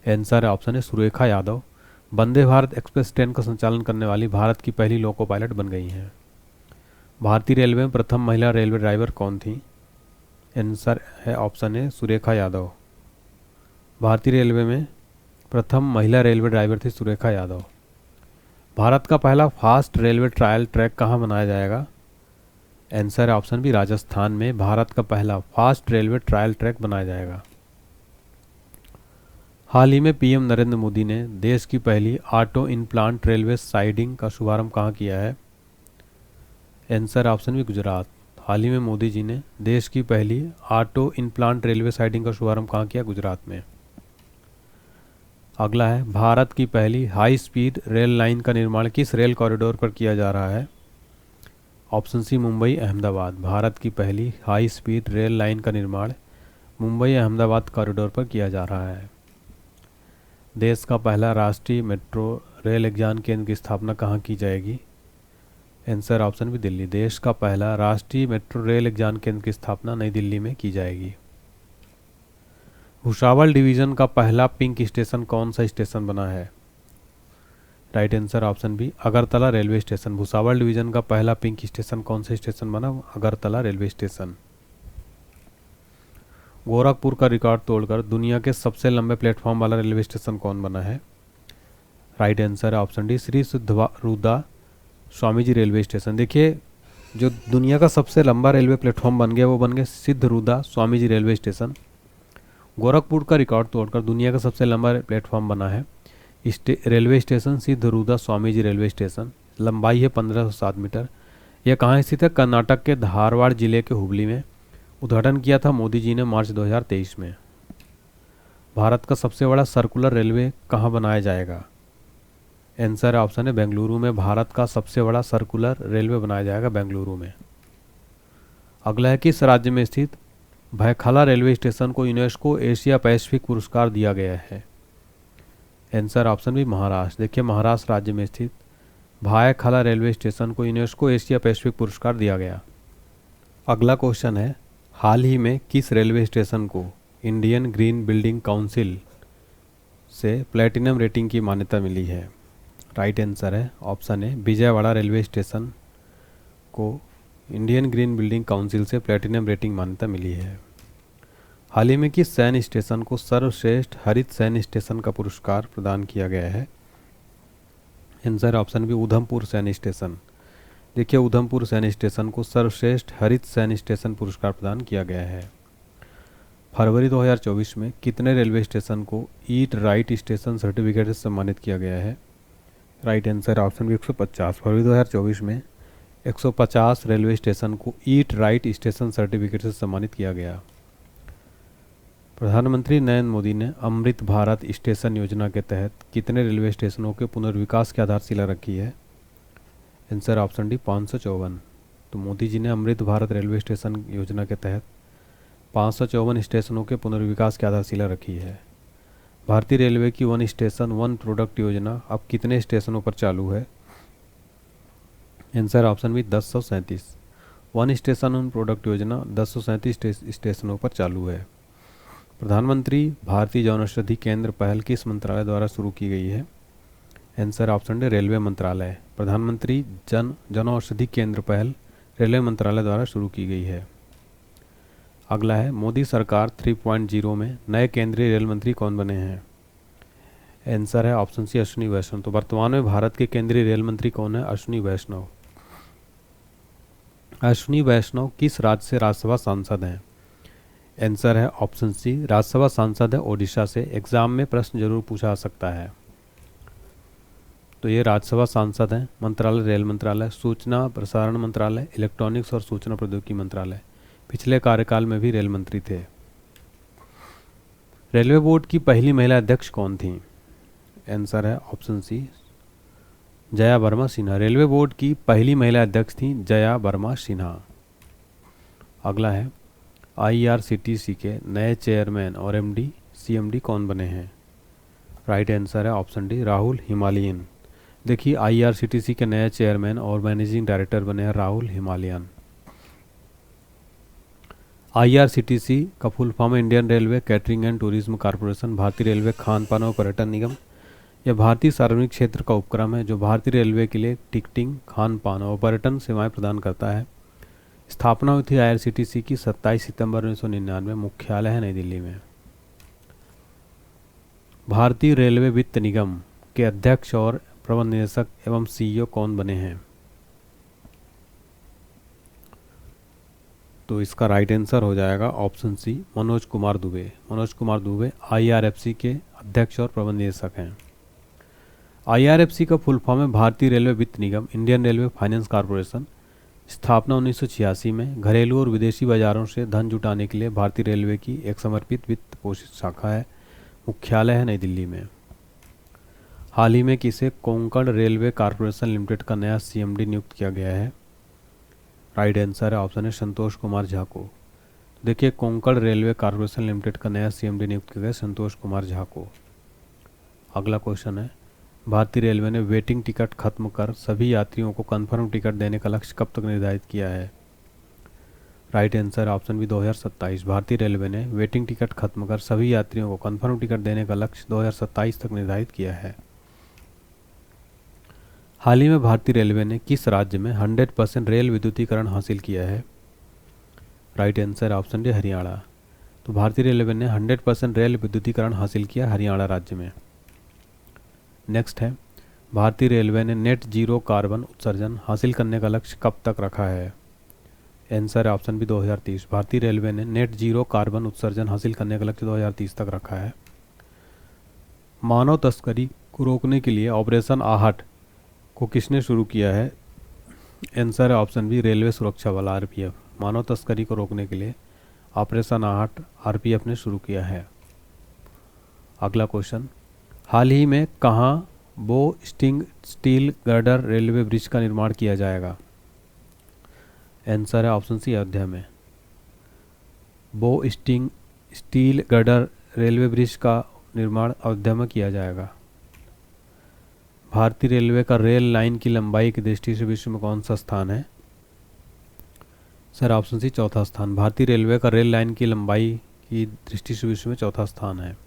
आंसर ऑप्शन है सुरेखा यादव। वंदे भारत एक्सप्रेस ट्रेन का संचालन करने वाली भारत की पहली लोको पायलट बन गई हैं। भारतीय रेलवे में प्रथम महिला रेलवे ड्राइवर कौन थी? आंसर है ऑप्शन ए सुरेखा यादव। भारतीय रेलवे में प्रथम महिला रेलवे ड्राइवर थी सुरेखा यादव। भारत का पहला फास्ट रेलवे ट्रायल ट्रैक कहाँ बनाया जाएगा? आंसर है ऑप्शन बी राजस्थान में भारत का पहला फास्ट रेलवे ट्रायल ट्रैक बनाया जाएगा। हाल ही में पीएम नरेंद्र मोदी ने देश की पहली ऑटो इनप्लांट रेलवे साइडिंग का शुभारंभ कहाँ किया है? Answer option B Gujarat. हाल ही में मोदी जी ने देश की पहली ऑटो इनप्लांट रेलवे साइडिंग का शुभारंभ कहाँ किया? गुजरात में। अगला है भारत की पहली हाई स्पीड रेल लाइन का निर्माण किस रेल कॉरिडोर पर किया जा रहा है? Option C Mumbai Ahmedabad. भारत की पहली हाई स्पीड रेल लाइन का निर्माण मुंबई अहमदाबाद कॉरिडोर पर किया जा रहा है। देश का पहला राष्ट्रीय मेट्रो रेल विज्ञान केंद्र की स्थापना कहाँ की जाएगी? Answer option B Delhi. देश का पहला राष्ट्रीय मेट्रो रेल विज्ञान केंद्र की स्थापना नई दिल्ली में की जाएगी। भुसावल डिवीजन का पहला पिंक स्टेशन कौन सा स्टेशन बना है? Right answer option B Agartala railway station. Bhusawal division का पहला पिंक स्टेशन कौन सा स्टेशन बना? Agartala railway station. गोरखपुर का रिकॉर्ड तोड़कर दुनिया के सबसे लंबे प्लेटफॉर्म वाला रेलवे स्टेशन कौन बना है? राइट आंसर है option D Shri सिद्धरूदा Swami ji railway station. देखिए जो दुनिया का सबसे लंबा रेलवे प्लेटफॉर्म बन गया वो बन गया सिद्धरूदा स्वामी जी रेलवे स्टेशन। गोरखपुर का रिकॉर्ड तोड़कर दुनिया का सबसे लंबा प्लेटफॉर्म बना है railway station सिद्धरूदा Swami ji railway station. लंबाई है 1507 मीटर। यह कहाँ स्थित है? कर्नाटक के धारवाड़ जिले के हुबली में। उद्घाटन किया था मोदी जी ने मार्च 2023 में। भारत का सबसे बड़ा सर्कुलर रेलवे कहाँ बनाया जाएगा? आंसर ऑप्शन है बेंगलुरु में। भारत का सबसे बड़ा सर्कुलर रेलवे बनाया जाएगा बेंगलुरु में। अगला है किस राज्य में स्थित भायखला रेलवे स्टेशन को यूनेस्को एशिया पैसिफिक पुरस्कार दिया गया है? Answer option B Maharashtra. देखिए महाराष्ट्र राज्य में स्थित भायखला रेलवे स्टेशन को यूनेस्को एशिया पैसिफिक पुरस्कार दिया गया। अगला क्वेश्चन है हाल ही में किस रेलवे स्टेशन को इंडियन ग्रीन बिल्डिंग काउंसिल से प्लैटिनम रेटिंग की मान्यता मिली है? राइट आंसर है option A Vijayawada railway station को इंडियन ग्रीन बिल्डिंग काउंसिल से प्लैटिनम रेटिंग मान्यता मिली है। हाल ही में किस सैन्य स्टेशन को सर्वश्रेष्ठ हरित सैन्य स्टेशन का पुरस्कार प्रदान किया गया है? आंसर ऑप्शन बी उधमपुर सैन्य स्टेशन। देखिए उधमपुर सैन्य स्टेशन को सर्वश्रेष्ठ हरित सैन्य स्टेशन पुरस्कार प्रदान किया गया है। फरवरी 2024 में कितने रेलवे स्टेशन को ईट राइट स्टेशन सर्टिफिकेट से सम्मानित किया गया है? Right answer option B 150। फरवरी 2024 में 150 रेलवे स्टेशन को ईट राइट स्टेशन सर्टिफिकेट से सम्मानित किया गया। प्रधानमंत्री नरेंद्र मोदी ने अमृत भारत स्टेशन योजना के तहत कितने रेलवे स्टेशनों के पुनर्विकास की आधारशिला रखी है? Answer option D 554। तो मोदी जी ने अमृत भारत रेलवे स्टेशन योजना के तहत 554 स्टेशनों के पुनर्विकास की आधारशिला रखी है। भारतीय रेलवे की वन स्टेशन वन प्रोडक्ट योजना अब कितने स्टेशनों पर चालू है? Answer option B 1037। One station one product योजना 1037 स्टेशनों पर चालू है। प्रधानमंत्री भारतीय जनौषधि केंद्र पहल किस मंत्रालय द्वारा शुरू की गई है? आंसर ऑप्शन डी रेलवे मंत्रालय। प्रधानमंत्री जनौषधि केंद्र पहल रेलवे मंत्रालय द्वारा शुरू की गई है। अगला है मोदी सरकार 3.0 में नए केंद्रीय रेल मंत्री कौन बने हैं? आंसर है ऑप्शन सी अश्विनी वैष्णव। तो वर्तमान में भारत के केंद्रीय रेल मंत्री कौन है? अश्विनी वैष्णव। अश्विनी वैष्णव किस राज्य से राज्यसभा सांसद हैं? आंसर है ऑप्शन सी राज्यसभा सांसद है ओडिशा से। एग्जाम में प्रश्न जरूर पूछा जा सकता है। तो ये राज्यसभा सांसद हैं। मंत्रालय रेल मंत्रालय, सूचना प्रसारण मंत्रालय, इलेक्ट्रॉनिक्स और सूचना प्रौद्योगिकी मंत्रालय। पिछले कार्यकाल में भी रेल मंत्री थे। रेलवे बोर्ड की पहली महिला अध्यक्ष कौन थी? आंसर है option C Jaya Verma Sinha. Railway board की पहली महिला अध्यक्ष थी जया वर्मा सिन्हा। अगला है आईआरसीटीसी के नए चेयरमैन और एमडी सीएमडी कौन बने हैं? राइट आंसर है ऑप्शन डी राहुल हिमालयन। देखिए आईआरसीटीसी के नए चेयरमैन और मैनेजिंग डायरेक्टर बने हैं राहुल हिमालयन। आईआरसीटीसी का फुल फॉर्म है Indian railway catering and tourism corporation. भारतीय रेलवे खान पान और पर्यटन निगम। यह भारतीय सार्वजनिक क्षेत्र का उपक्रम है जो भारतीय रेलवे के लिए टिकटिंग, खान पान और पर्यटन सेवाएं प्रदान करता है। स्थापना हुई थी IRCTC की 27 सितंबर 1999। मुख्यालय है नई दिल्ली में। भारतीय रेलवे वित्त निगम के अध्यक्ष और प्रबंध निदेशक एवं CEO कौन बने हैं? तो इसका राइट आंसर हो जाएगा option C, Manoj Kumar Dubey. Manoj Kumar Dubey IRFC के अध्यक्ष और प्रबंध निदेशक हैं। IRFC का फुल फॉर्म है भारतीय रेलवे वित्त निगम, इंडियन रेलवे फाइनेंस कॉरपोरेशन। स्थापना 1986 में। घरेलू और विदेशी बाजारों से धन जुटाने के लिए भारतीय रेलवे की एक समर्पित वित्त पोषित शाखा है। मुख्यालय है नई दिल्ली में। हाल ही में किसे कोंकण रेलवे कॉरपोरेशन लिमिटेड का नया CMD नियुक्त किया गया है? राइट आंसर है ऑप्शन है संतोष कुमार झा को। देखिए, कोंकण रेलवे कॉरपोरेशन लिमिटेड का नया CMD नियुक्त किया गया संतोष कुमार झा को। अगला क्वेश्चन है, भारतीय रेलवे ने वेटिंग टिकट खत्म कर सभी यात्रियों को कंफर्म टिकट देने का लक्ष्य कब तक निर्धारित किया है? Right answer option B 2027। भारतीय रेलवे ने वेटिंग टिकट खत्म कर सभी यात्रियों को कंफर्म टिकट देने का लक्ष्य 2027 तक निर्धारित किया है। हाल ही में भारतीय रेलवे ने किस राज्य में 100% रेल विद्युतीकरण हासिल किया है? Right answer option D Haryana. तो भारतीय रेलवे ने 100% रेल विद्युतीकरण हासिल किया हरियाणा राज्य में। नेक्स्ट है, भारतीय रेलवे ने नेट जीरो कार्बन उत्सर्जन हासिल करने का लक्ष्य कब तक रखा है? आंसर है ऑप्शन बी 2030। भारतीय रेलवे ने नेट जीरो कार्बन उत्सर्जन हासिल करने का लक्ष्य 2030 तक रखा है। मानव तस्करी को रोकने के लिए ऑपरेशन आहट को किसने शुरू किया है? आंसर है ऑप्शन बी रेलवे सुरक्षा बल RPF। मानव तस्करी को रोकने के लिए ऑपरेशन आहट RPF ने शुरू किया है। अगला क्वेश्चन, हाल ही में कहाँ बो sting steel girder railway bridge का निर्माण किया जाएगा? आंसर है ऑप्शन सी अयोध्या में। बो sting steel girder railway bridge का निर्माण अयोध्या में किया जाएगा। भारतीय रेलवे का रेल लाइन की लंबाई की दृष्टि से विश्व में कौन सा स्थान है? सर ऑप्शन सी चौथा स्थान। भारतीय रेलवे का रेल लाइन की लंबाई की दृष्टि से विश्व में चौथा स्थान है।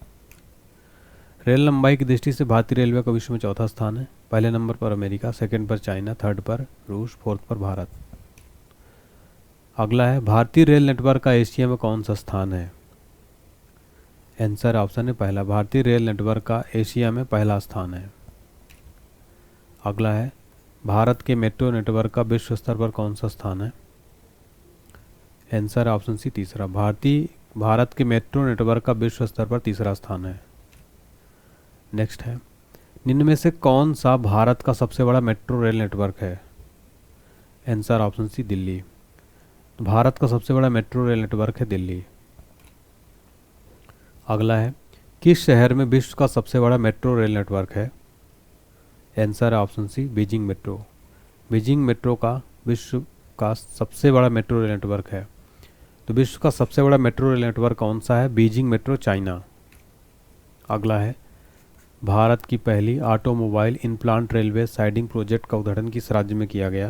रेल लंबाई की दृष्टि से भारतीय रेलवे का विश्व में चौथा स्थान है। पहले नंबर पर अमेरिका, सेकंड पर चाइना, थर्ड पर रूस, फोर्थ पर भारत। अगला है, भारतीय रेल नेटवर्क का एशिया में कौन सा स्थान है? आंसर ऑप्शन है पहला। भारतीय रेल नेटवर्क का एशिया में पहला स्थान है। अगला है, भारत के मेट्रो नेटवर्क का विश्व स्तर पर कौन सा स्थान है? आंसर ऑप्शन सी तीसरा। भारत के मेट्रो नेटवर्क का विश्व स्तर पर तीसरा स्थान है। नेक्स्ट है, निम्न में से कौन सा भारत का सबसे बड़ा मेट्रो रेल नेटवर्क है? Answer option C Delhi. Bharat का सबसे बड़ा मेट्रो रेल नेटवर्क है दिल्ली। अगला है, किस शहर में विश्व का सबसे बड़ा मेट्रो रेल नेटवर्क है? Answer option C Beijing metro. Beijing metro का विश्व का सबसे बड़ा मेट्रो रेल नेटवर्क है। तो विश्व का सबसे बड़ा मेट्रो रेल नेटवर्क कौन सा है? Beijing metro, China. अगला है, भारत की पहली automobile in-plant railway siding project का उद्घाटन किस राज्य में किया गया?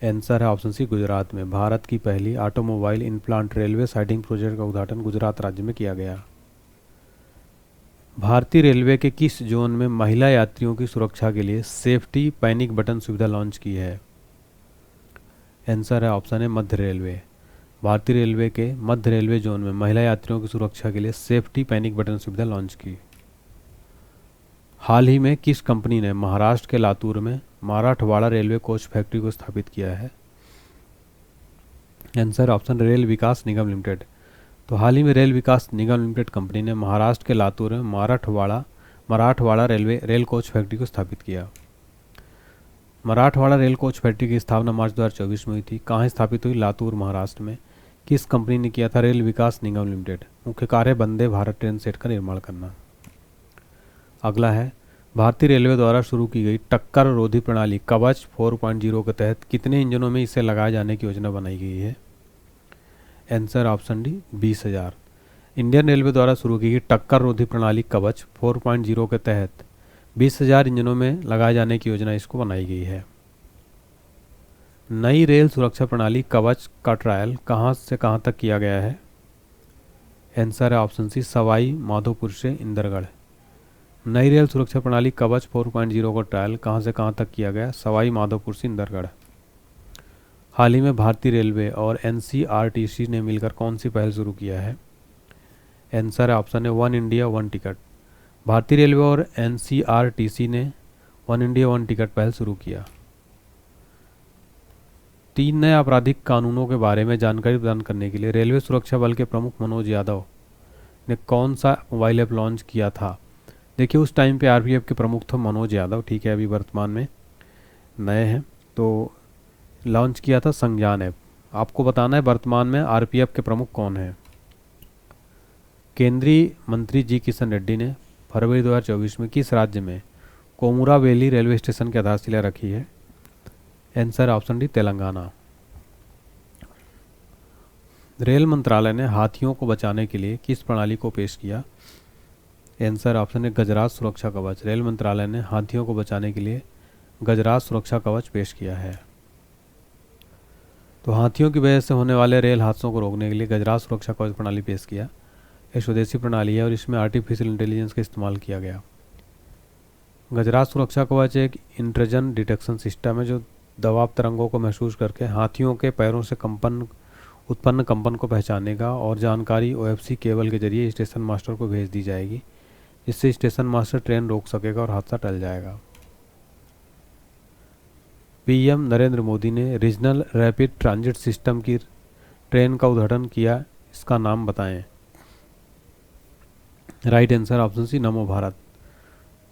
आंसर है ऑप्शन सी गुजरात में। भारत की पहली automobile in-plant railway siding project का उद्घाटन गुजरात राज्य में किया गया। भारतीय रेलवे के किस जोन में महिला यात्रियों की सुरक्षा के लिए सेफ्टी पैनिक बटन सुविधा लॉन्च की है? आंसर है ऑप्शन है मध्य रेलवे। भारतीय रेलवे के मध्य रेलवे जोन में महिला यात्रियों की सुरक्षा के लिए सेफ्टी पैनिक बटन सुविधा लॉन्च की। हाल ही में किस कंपनी ने महाराष्ट्र के लातूर में मराठवाड़ा रेलवे कोच फैक्ट्री को स्थापित किया है? आंसर ऑप्शन रेल विकास निगम लिमिटेड। तो हाल ही में रेल विकास निगम लिमिटेड कंपनी ने महाराष्ट्र के लातूर में मराठवाड़ा रेल कोच फैक्ट्री को स्थापित किया। मराठवाड़ा रेल कोच फैक्ट्री की स्थापना मार्च 2024 में हुई थी। कहाँ स्थापित हुई? लातूर, महाराष्ट्र में। किस कंपनी ने किया था? रेल विकास निगम लिमिटेड। मुख्य कार्य वंदे भारत ट्रेन सेट का निर्माण करना। अगला है, भारतीय रेलवे द्वारा शुरू की गई टक्कर रोधी प्रणाली कवच 4.0 के तहत कितने इंजनों में इसे लगाए जाने की योजना बनाई गई है? Answer option D 20,000। Indian railway द्वारा शुरू की गई टक्कर रोधी प्रणाली कवच 4.0 के तहत 20,000 इंजनों में लगाए जाने की योजना इसको बनाई गई है। नई रेल सुरक्षा प्रणाली कवच का ट्रायल कहाँ से कहाँ तक किया गया है? आंसर है ऑप्शन सी सवाई माधोपुर से इंदरगढ़। नई रेल सुरक्षा प्रणाली कवच 4.0 का ट्रायल कहाँ से कहाँ तक किया गया? सवाई माधोपुर से इंदरगढ़। हाल ही में भारतीय रेलवे और एनसीआरटीसी ने मिलकर कौन सी पहल शुरू किया है? आंसर है ऑप्शन है वन इंडिया वन टिकट। भारतीय रेलवे और एनसीआरटीसी ने वन इंडिया वन टिकट पहल शुरू किया। 3 नए आपराधिक कानूनों के बारे में जानकारी प्रदान करने के लिए रेलवे सुरक्षा बल के प्रमुख मनोज यादव ने कौन सा मोबाइल ऐप लॉन्च किया था? देखिए उस टाइम पे आरपीएफ के प्रमुख थे मनोज यादव, ठीक है, अभी वर्तमान में नए हैं। तो लॉन्च किया था संज्ञान ऐप। आपको बताना है वर्तमान में आरपीएफ के प्रमुख कौन हैं। केंद्रीय मंत्री जी किशन रेड्डी ने फरवरी 2024 में किस राज्य में कोमुरावेली रेलवे स्टेशन की आधारशिला रखी है? Answer option D Telangana. Rail मंत्रालय ने हाथियों को बचाने के लिए किस प्रणाली को पेश किया? आंसर ऑप्शन है गजराज सुरक्षा कवच। रेल मंत्रालय ने हाथियों को बचाने के लिए गजराज सुरक्षा कवच पेश किया है। तो हाथियों की वजह से होने वाले रेल हादसों को रोकने के लिए गजराज सुरक्षा कवच प्रणाली पेश किया। यह स्वदेशी प्रणाली है और इसमें आर्टिफिशियल इंटेलिजेंस का इस्तेमाल किया गया। गजराज सुरक्षा कवच एक इंट्रूजन डिटेक्शन सिस्टम है जो दबाव तरंगों को महसूस करके हाथियों के पैरों से उत्पन्न कंपन को पहचानेगा और जानकारी ओएफसी केबल के जरिए स्टेशन मास्टर को भेज दी जाएगी, जिससे स्टेशन मास्टर ट्रेन रोक सकेगा और हादसा टल जाएगा। पीएम नरेंद्र मोदी ने रीजनल रैपिड ट्रांजिट सिस्टम की ट्रेन का उद्घाटन किया, इसका नाम बताएं। राइट आंसर ऑप्शन सी नमो Bharat.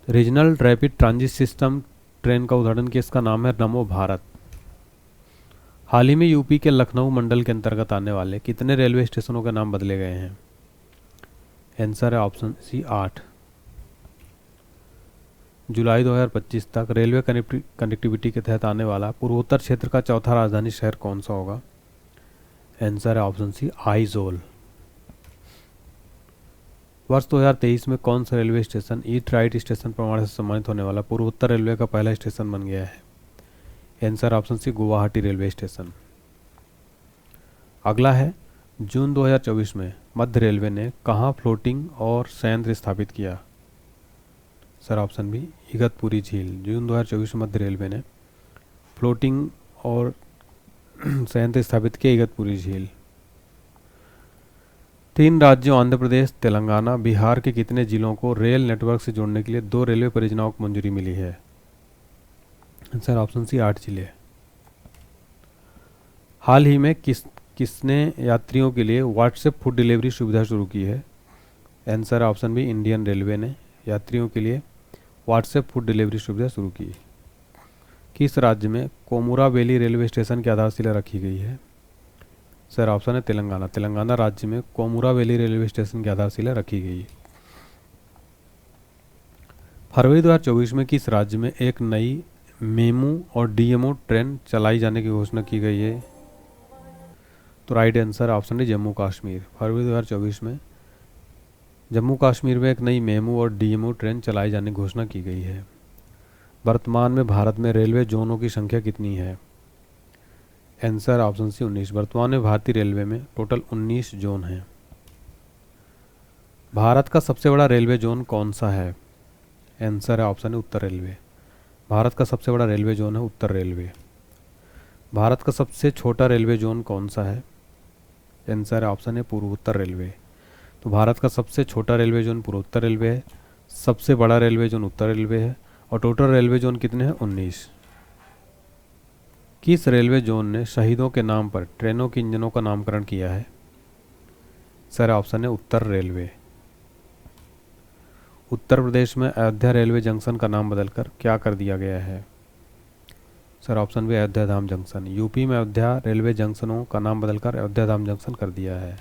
Regional rapid transit system train का उद्घाटन किया, इसका नाम है नमो भारत। हाल ही में यूपी के लखनऊ मंडल के अंतर्गत आने वाले कितने रेलवे स्टेशनों के नाम बदले गए हैं? आंसर है ऑप्शन सी 8। जुलाई 2025 तक रेलवे कनेक्टिविटी के तहत आने वाला पूर्वोत्तर क्षेत्र का चौथा राजधानी शहर कौन सा होगा? आंसर है ऑप्शन सी आइजोल। वर्ष 2023 में कौन सा railway station eat right station प्रमाण से सम्मानित होने वाला पूर्वोत्तर रेलवे का पहला स्टेशन बन गया है? Answer option C Guwahati railway station. अगला है जून 2024 में मध्य रेलवे ने कहाँ फ्लोटिंग और संयंत्र स्थापित किया? सर ऑप्शन बी इगतपुरी झील। जून 2024 में मध्य रेलवे ने फ्लोटिंग और संयंत्र स्थापित किया इगतपुरी झील। 3 राज्यों आंध्र प्रदेश, तेलंगाना, बिहार के कितने जिलों को रेल नेटवर्क से जोड़ने के लिए 2 रेलवे परियोजनाओं को मंजूरी मिली है? आंसर ऑप्शन सी 8 जिले। हाल ही में किसने यात्रियों के लिए व्हाट्सएप फूड डिलीवरी सुविधा शुरू की है? Answer option B Indian railway ने यात्रियों के लिए व्हाट्सएप फूड डिलीवरी सुविधा शुरू की। किस राज्य में कोमुरावेली रेलवे स्टेशन की आधारशिला रखी गई है? सर ऑप्शन है तेलंगाना। तेलंगाना राज्य में कोमुरावेली रेलवे स्टेशन की आधारशिला रखी गई। फरवरी 2024 में किस राज्य में एक नई मेमू और डीएमओ ट्रेन चलाई जाने की घोषणा की गई है? तो राइट आंसर ऑप्शन है जम्मू कश्मीर। फरवरी 2024 में जम्मू कश्मीर में एक नई मेमू और डीएमओ ट्रेन चलाई जाने की घोषणा की गई है। वर्तमान में भारत में रेलवे जोनों की संख्या कितनी है? Answer option C 19। वर्तमान में भारतीय रेलवे में टोटल 19 जोन हैं। भारत का सबसे बड़ा रेलवे जोन कौन सा है? आंसर है ऑप्शन है उत्तर रेलवे। भारत का सबसे बड़ा रेलवे जोन है उत्तर रेलवे। भारत का सबसे छोटा रेलवे जोन कौन सा है? आंसर है ऑप्शन है पूर्वोत्तर रेलवे। तो भारत का सबसे छोटा रेलवे जोन पूर्वोत्तर रेलवे है, सबसे बड़ा रेलवे जोन उत्तर रेलवे है और टोटल रेलवे जोन कितने हैं? 19। किस रेलवे जोन ने शहीदों के नाम पर ट्रेनों के इंजनों का नामकरण किया है? सर ऑप्शन है उत्तर रेलवे। उत्तर प्रदेश में अयोध्या रेलवे जंक्शन का नाम बदलकर क्या कर दिया गया है? सर ऑप्शन बी अयोध्या धाम जंक्शन। यूपी में अयोध्या रेलवे जंक्शनों का नाम बदलकर अयोध्या धाम जंक्शन कर दिया है।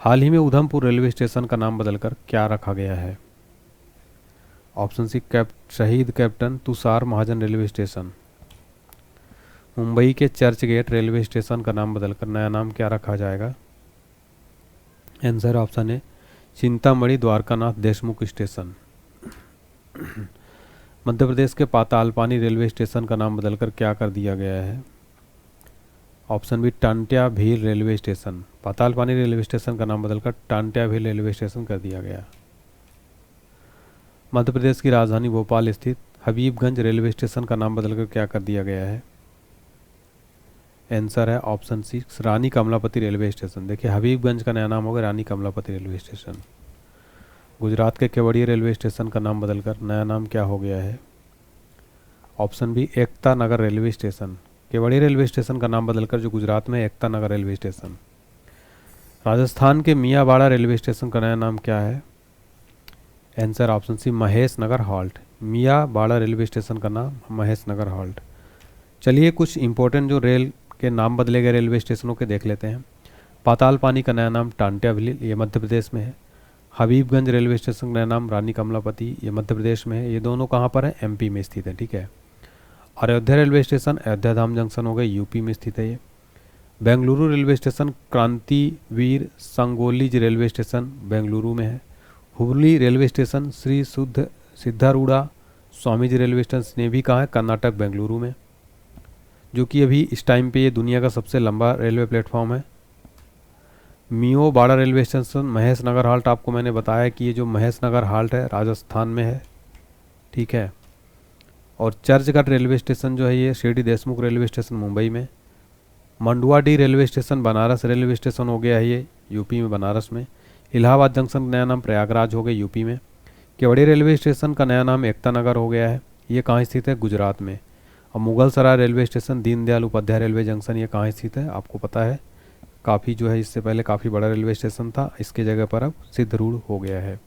हाल ही में उधमपुर रेलवे स्टेशन का नाम बदलकर क्या रखा गया है? ऑप्शन सी शहीद कैप्टन तुषार महाजन रेलवे स्टेशन। मुंबई के चर्च गेट रेलवे स्टेशन का नाम बदलकर नया नाम क्या रखा जाएगा? आंसर ऑप्शन है चिंतामणि द्वारकानाथ देशमुख स्टेशन। मध्य प्रदेश के पातालपानी रेलवे स्टेशन का नाम बदलकर क्या कर दिया गया है? Option B Tantya Bhil railway station. Patalpani railway station का नाम बदलकर टांट्या भील रेलवे स्टेशन कर दिया गया। मध्य प्रदेश की राजधानी भोपाल स्थित हबीबगंज रेलवे स्टेशन का नाम बदलकर क्या कर दिया गया है? आंसर है ऑप्शन 6 रानी कमलापति रेलवे स्टेशन। देखिए हबीबगंज का नया नाम होगा रानी कमलापति रेलवे स्टेशन। गुजरात के केवड़िया रेलवे स्टेशन का नाम बदलकर नया नाम क्या हो गया है? Option B Ekta Nagar railway station. Kevadia railway station का नाम बदलकर जो गुजरात में एकता नगर रेलवे स्टेशन। राजस्थान के मियाँवाड़ा रेलवे स्टेशन का नया नाम क्या है? Answer option C Mahesh Nagar halt. Mianwara railway station का नाम महेश नगर हॉल्ट। चलिए कुछ इंपॉर्टेंट जो रेल के नाम बदले गए रेलवे स्टेशनों के देख लेते हैं। पाताल पानी का नया नाम टांट्याभिल, ये मध्य प्रदेश में है। हबीबगंज रेलवे स्टेशन का नया नाम रानी कमलापति, ये मध्य प्रदेश में है। ये दोनों कहाँ पर है? एमपी में स्थित है, ठीक है। अयोध्या रेलवे स्टेशन अयोध्या धाम जंक्शन हो गए, यूपी में स्थित है ये। बेंगलुरु रेलवे स्टेशन क्रांतिवीर संगोलीज रेलवे स्टेशन बेंगलुरु में है। हुबली रेलवे स्टेशन श्री शुद्ध सिद्धारूढ़ा स्वामीजी रेलवे स्टेशन ये भी कहाँ है? कर्नाटक बेंगलुरु में, जो कि अभी इस टाइम पे ये दुनिया का सबसे लंबा रेलवे प्लेटफॉर्म है। मियाँवाड़ा रेलवे स्टेशन महेश नगर हाल्ट, आपको मैंने बताया कि ये जो महेश नगर हाल्ट है राजस्थान में है, ठीक है। और चर्चगढ़ रेलवे स्टेशन जो है ये शिरडी देशमुख रेलवे स्टेशन मुंबई में। Manduadih railway station Banaras railway station हो गया है ये यूपी में, बनारस में। इलाहाबाद जंक्शन का नया नाम प्रयागराज हो गया यूपी में। केवड़िया रेलवे स्टेशन का नया नाम एकता नगर हो गया है, ये कहाँ स्थित है? गुजरात में। और Mughal Sarai railway station Deendayal Upadhyaya railway junction ये कहाँ स्थित है? आपको पता है, काफ़ी जो है इससे पहले काफ़ी बड़ा रेलवे स्टेशन था, इसके जगह पर अब सिद्धरूढ़ हो गया है।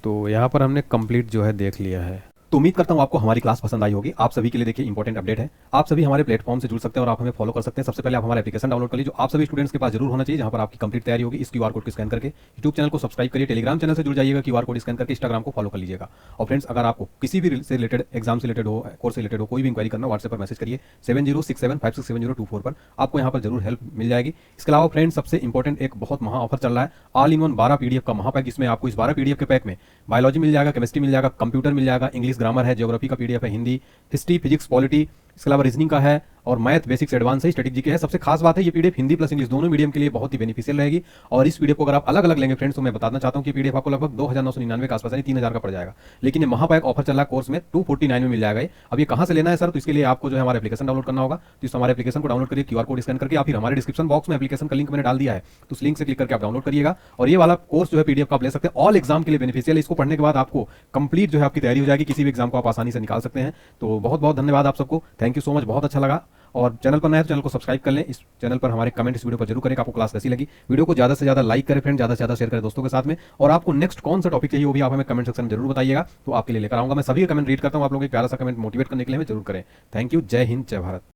तो यहाँ पर हमने कंप्लीट जो है देख लिया है। तो उम्मीद करता हूँ आपको हमारी क्लास पसंद आई होगी। आप सभी के लिए देखिए इंपॉर्टेंट अपडेट है, आप सभी हमारे प्लेटफॉर्म से जुड़ सकते हैं और आप हमें फॉलो कर सकते हैं। सबसे पहले आप हमारा एप्लीकेशन डाउनलोड कर लीजिए, जो आप सभी स्टूडेंट्स के पास जरूर होना चाहिए, जहां पर आपकी कंप्लीट तैयारी होगी। इस क्यूआर कोड को स्कैन करके यूट्यूब चैनल को सब्सक्राइब करिए, टेलीग्राम चैनल से जुड़ जाइएगा, क्यूआर कोड स्कैन करके इंस्टाग्राम को फॉलो कर लीजिएगा। और फ्रेंड्स अगर आपको किसी भी से रिलेटेड एग्जाम से रिलेटेड हो, कोर्स से रिलेटेड हो, कोई भी इंक्वायरी करना, व्हाट्सएप पर मैसेज करिए 7067567024 पर, आपको यहाँ पर जरूर हेल्प मिल जाएगी। इसके अलावा फ्रेंड्स सबसे इंपॉर्टेंट एक बहुत महा ऑफर चल रहा है, ऑल इन वन 12 पीडीएफ का महापैक। इसमें आपको इस 12 पीडीएफ के पैक में बायोलॉजी मिल जाएगा, केमिस्ट्री मिल जाएगा, कंप्यूटर मिल जाएगा, इंग्लिश ग्रामर है, ज्योग्राफी का पीडीएफ है, हिंदी, हिस्ट्री, फिजिक्स, पॉलिटी, इसके अलावा रीजनिंग का है, और मैथ बेसिक्स एडवांस है, स्टैटिक जीके है। सबसे खास बात है ये पीडीएफ हिंदी प्लस इंग्लिश दोनों मीडियम के लिए बहुत ही बेनिफिशियल रहेगी। और इस पीडीएफ को अगर आप अलग अलग लेंगे फ्रेंड्स, तो मैं बताना चाहता हूं कि पीडीएफ आपको लगभग 2999 के आसपास यानी 3000 का पड़ जाएगा। लेकिन ये महापैक ऑफर चल रहा है कोर्स में 249 में मिल जाएगा। अब ये कहां से लेना है सर? तो इसके लिए आपको जो है हमारा एप्लीकेशन डाउनलोड करना होगा। तो इस हमारे एप्लीकेशन को डाउनलोड करिए, क्यूआर कोड स्कैन करके, या फिर हमारे डिस्क्रिप्शन बॉक्स में एप्लीकेशन का लिंक मैंने डाल दिया है, तो उस लिंक से क्लिक करके आप डाउनलोड करिएगा। और ये वाला कोर्स जो है पीडीएफ का आप ले सकते हैं, ऑल एग्जाम के लिए बेनिफिशियल है। इसको पढ़ने के बाद आपको कंप्लीट जो है आपकी तैयारी हो जाएगी, किसी भी एग्जाम को आप आसानी से निकाल सकते हैं। तो बहुत बहुत धन्यवाद आप सबको, थैंक यू सो मच, बहुत अच्छा लगा। और चैनल पर नए तो चैनल को सब्सक्राइब कर लें, इस चैनल पर हमारे कमेंट इस वीडियो पर जरूर करें कि आपको क्लास कैसी लगी। वीडियो को ज्यादा से ज्यादा लाइक करें फ्रेंड, ज्यादा से ज्यादा शेयर करें दोस्तों के साथ में। और आपको नेक्स्ट कौन सा टॉपिक चाहिए वो भी आप हमें कमेंट सेक्शन में जरूर बताइएगा, तो आपके लिए लेकर आऊंगा। मैं सभी कमेंट रीड करता हूं, आप लोगों के प्यारा सा कमेंट मोटिवेट करने के लिए हमें जरूर करें। थैंक यू, जय हिंद, जय भारत।